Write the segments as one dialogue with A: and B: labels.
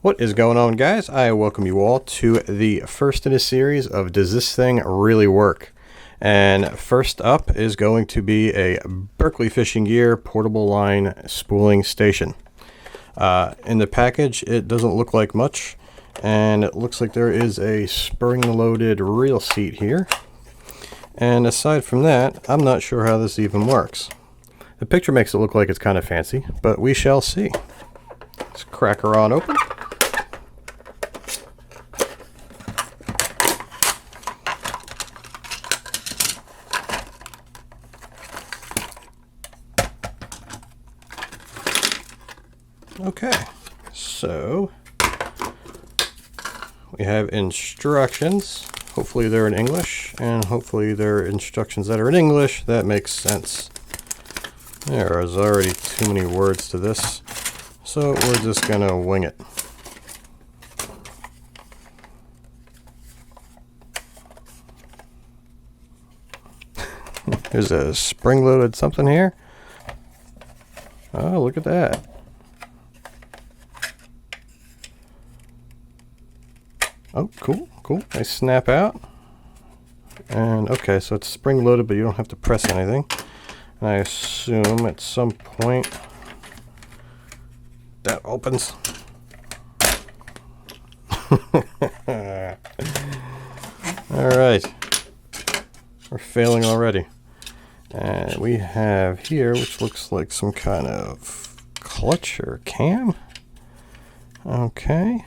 A: What is going on, guys? I welcome you all to the first in a series of Does This Thing Really Work? And first up is going to be a Berkley Fishing Gear portable line spooling station. In the package, it doesn't look like much, and it looks like there is a spring-loaded reel seat here. And aside from that, I'm not sure how this even works. The picture makes it look like it's kind of fancy, but we shall see. Let's crack her on open. Okay, so we have instructions. Hopefully they're in English, and hopefully they're instructions that are in English. That makes sense. There is already too many words to this, so we're just gonna wing it. There's a spring-loaded something here. Oh, look at that. Oh, cool, cool. They snap out. And okay, so it's spring loaded, but you don't have to press anything. And I assume at some point that opens. Alright. We're failing already. And we have here, which looks like some kind of clutch or cam. Okay.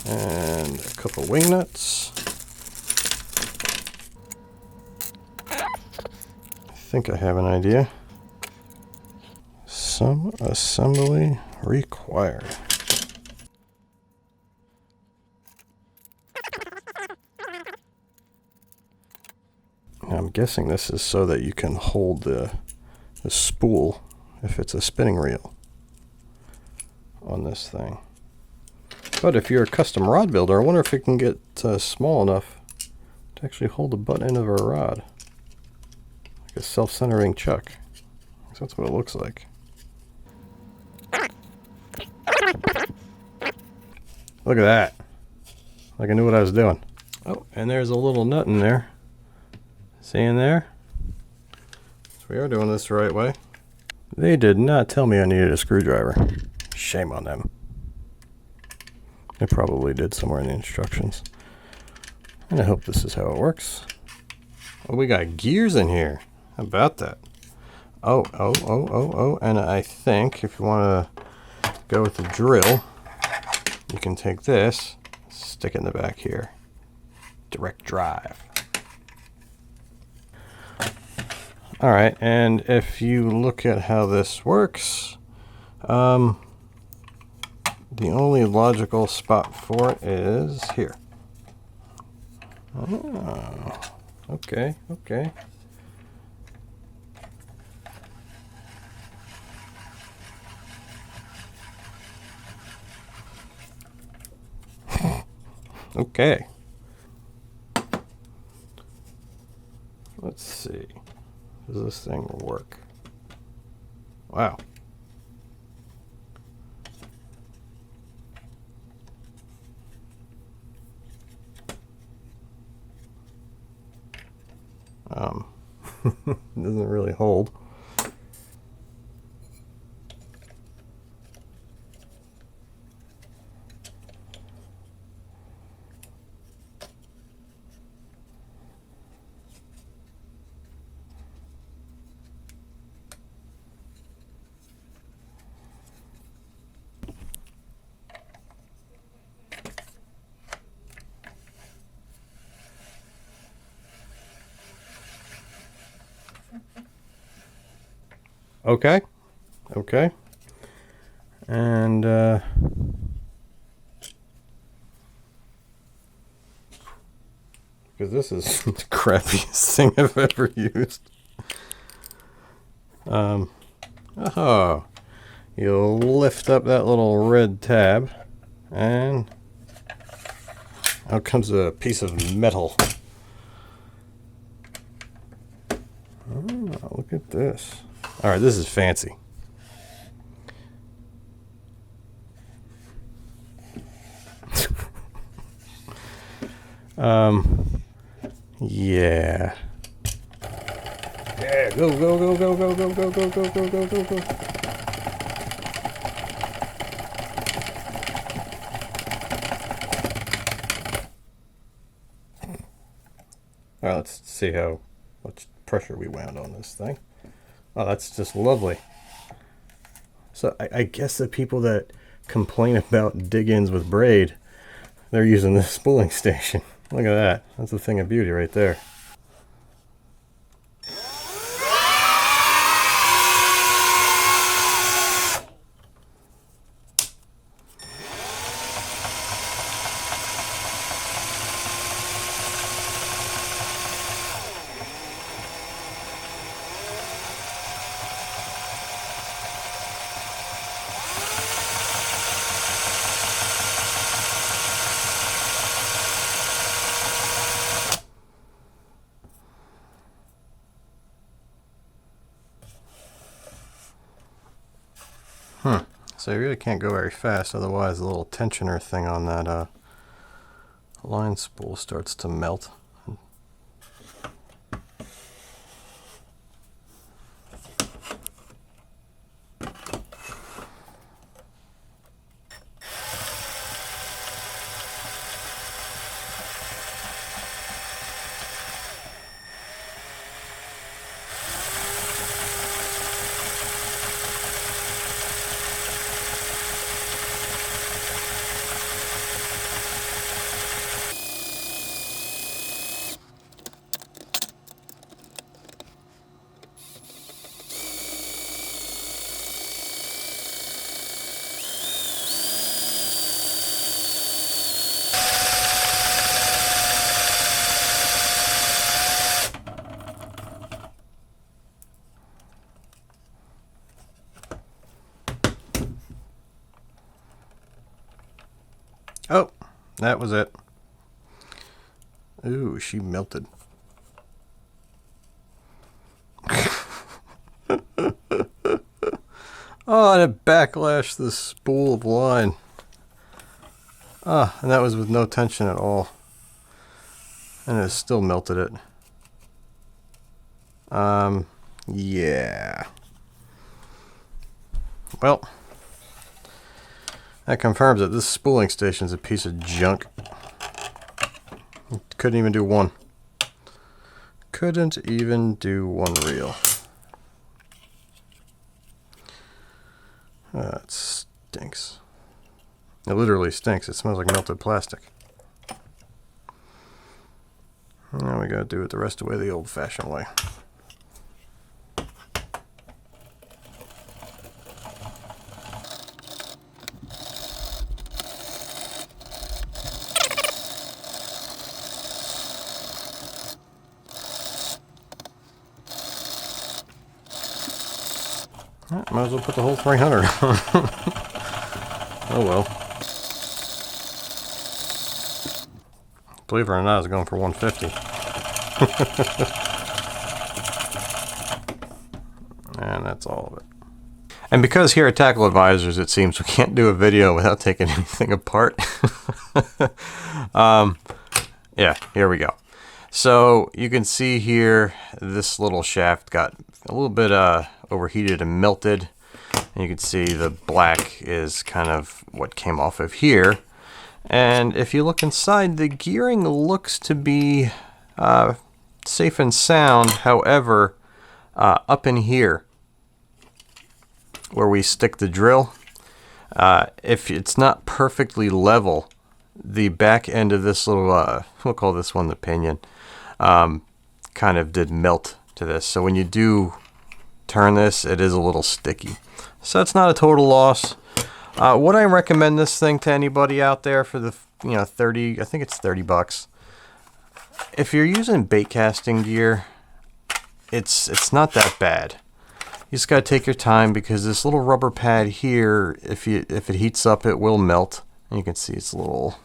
A: And a couple wing nuts. I think I have an idea. Some assembly required. Now I'm guessing this is so that you can hold the spool if it's a spinning reel on this thing. But if you're a custom rod builder, I wonder if it can get small enough to actually hold the butt end of a rod. Like a self-centering chuck. That's what it looks like. Look at that. Like I knew what I was doing. Oh, and there's a little nut in there. See in there? So we are doing this the right way. They did not tell me I needed a screwdriver. Shame on them. It probably did somewhere in the instructions. And I hope this is how it works. Oh, we got gears in here. How about that? Oh. And I think if you want to go with the drill, you can take this, stick it in the back here. Direct drive. Alright, and if you look at how this works, the only logical spot for it is here. Oh, okay. Okay. Let's see. Does this thing work? Wow. Doesn't really hold. Okay. And because this is the crappiest thing I've ever used. Oh, you'll lift up that little red tab, and out comes a piece of metal. Oh, look at this. All right, this is fancy. Yeah. Yeah, go, go, go, go, go, go, go, go, go, go, go, go, go. Alright, let's see how much pressure we wound on this thing. Oh, that's just lovely. So I guess the people that complain about dig-ins with braid, they're using this spooling station. Look at that. That's a thing of beauty right there. So you really can't go very fast, otherwise the little tensioner thing on that line spool starts to melt. Oh, that was it. Ooh, she melted. Oh, and it backlashed the spool of line. Ah, and that was with no tension at all. And it still melted it. Yeah. Well, that confirms that this spooling station is a piece of junk. Couldn't even do one. Couldn't even do one reel. It stinks. It literally stinks. It smells like melted plastic. Now we gotta do it the rest of the way, the old-fashioned way. Might as well put the whole 300 on. Oh well. Believe it or not, I was going for 150. And that's all of it. And because here at Tackle Advisors, it seems we can't do a video without taking anything apart. Yeah, here we go. So you can see here, this little shaft got a little bit overheated and melted. And you can see the black is kind of what came off of here. And if you look inside, the gearing looks to be safe and sound. However, up in here, where we stick the drill, if it's not perfectly level, the back end of this little, we'll call this one the pinion, kind of did melt to this. So when you do turn this, it is a little sticky. So it's not a total loss. Would I recommend this thing to anybody out there for the, 30, I think it's 30 bucks. If you're using bait casting gear, it's not that bad. You just gotta take your time, because this little rubber pad here, if it heats up, it will melt. And you can see it's a little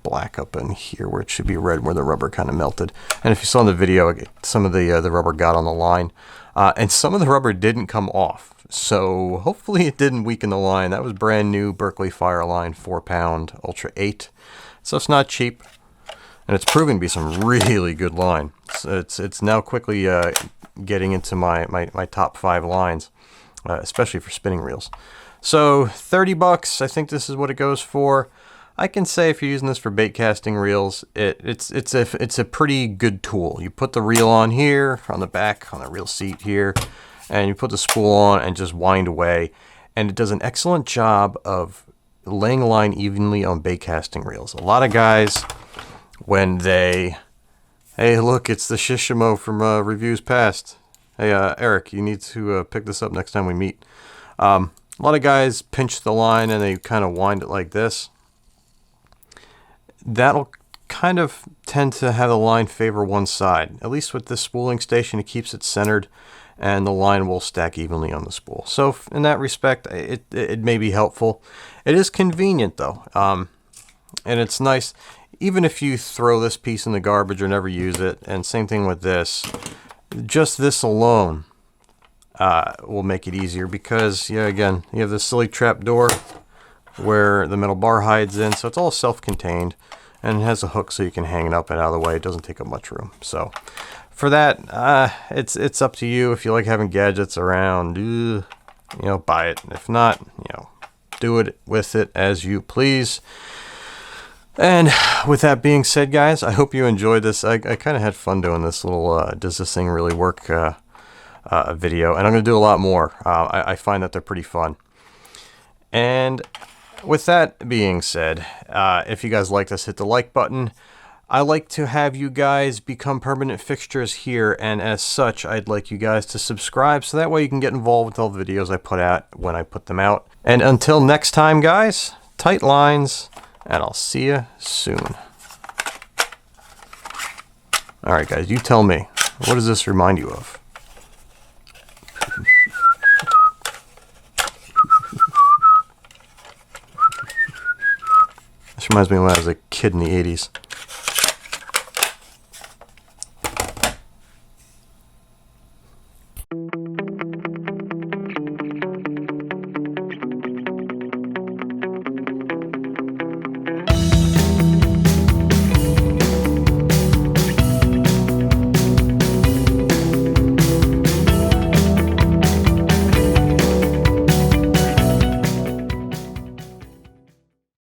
A: black up in here where it should be red, where the rubber kind of melted. And if you saw in the video, some of the rubber got on the line, and some of the rubber didn't come off. So hopefully it didn't weaken the line. That was brand new Berkley Fireline 4-pound Ultra 8. So it's not cheap. And it's proven to be some really good line. It's now quickly getting into my top 5 lines, especially for spinning reels. So 30 bucks, I think this is what it goes for. I can say if you're using this for bait casting reels, it's a pretty good tool. You put the reel on here, on the back, on the reel seat here, and you put the spool on and just wind away. And it does an excellent job of laying a line evenly on bait casting reels. A lot of guys, when they, hey, look, it's the Shishimo from reviews past. Hey, Eric, you need to pick this up next time we meet. A lot of guys pinch the line and they kind of wind it like this. That'll kind of tend to have the line favor one side. At least with this spooling station, it keeps it centered and the line will stack evenly on the spool. So in that respect, it may be helpful. It is convenient though, and it's nice. Even if you throw this piece in the garbage or never use it, and same thing with this, just this alone will make it easier because, yeah, again, you have this silly trap door where the metal bar hides in, so it's all self-contained, and it has a hook so you can hang it up and out of the way. It doesn't take up much room. So for that, it's up to you. If you like having gadgets around, you know, buy it. If not, you know, do it with it as you please. And with that being said, guys, I hope you enjoyed this. I kind of had fun doing this little does this thing really work video, and I'm going to do a lot more. I find that they're pretty fun. And with that being said, if you guys like this, hit the like button. I like to have you guys become permanent fixtures here, and as such, I'd like you guys to subscribe so that way you can get involved with all the videos I put out when I put them out. And until next time, guys, tight lines, and I'll see you soon. All right, guys, you tell me. What does this remind you of? This reminds me of when I was a kid in the 80s.